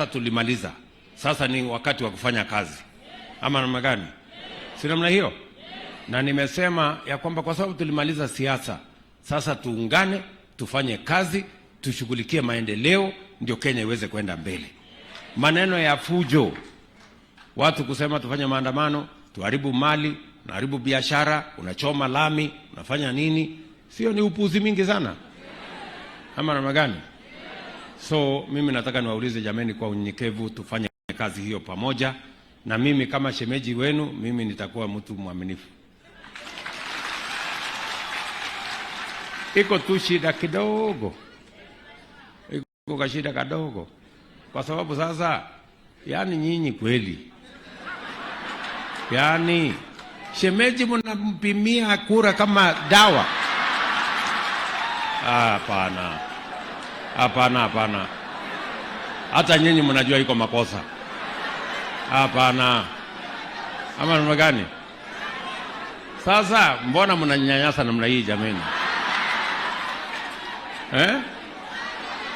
tulimaliza. Sasa ni wakati wa kufanya kazi. Ama namna gani? Si namna hiyo? Na nimesema ya kwamba kwa sababu tulimaliza siasa, sasa tuungane, tufanye kazi, tushughulikie maendeleo, ndio Kenya iweze kwenda mbele. Maneno ya fujo, watu kusema tufanye maandamano, tuharibu mali, unaharibu biashara, unachoma lami, unafanya nini? Sio ni upuzi mingi sana? Ama namna gani? So mimi nataka niwaulize jameni, kwa unyenyekevu tufanye kazi hiyo pamoja, na mimi kama shemeji wenu, mimi nitakuwa mtu mwaminifu. Iko tu shida kidogo, iko kashida kadogo, kwa sababu sasa, yani nyinyi kweli, yani shemeji mnampimia kura kama dawa. Hapana. Hapana, hapana. Hata nyinyi mnajua iko makosa. Hapana. Ama namna gani? Sasa mbona mnanyanyasa namna hii jameni?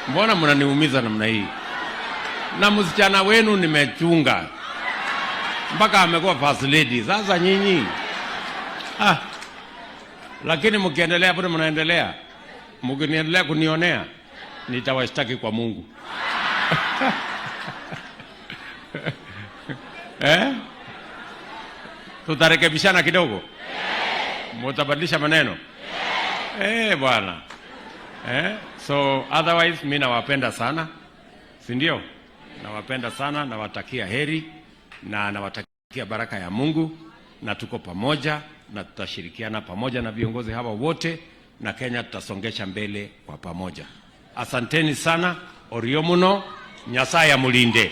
Mbona mnaniumiza namna hii? Na msichana wenu nimechunga mpaka amekuwa first lady. Sasa nyinyi lakini mkiendelea hapo mnaendelea, mkiniendelea kunionea, nitawashtaki kwa Mungu. Tutarekebishana kidogo? Mutabadilisha maneno? Bwana. So otherwise mimi nawapenda sana, si ndio? Nawapenda sana, nawatakia heri na nawatakia baraka ya Mungu, na tuko pamoja na tutashirikiana pamoja na viongozi hawa wote, na Kenya tutasongesha mbele kwa pamoja. Asanteni sana. Orio muno, Nyasaye mulinde.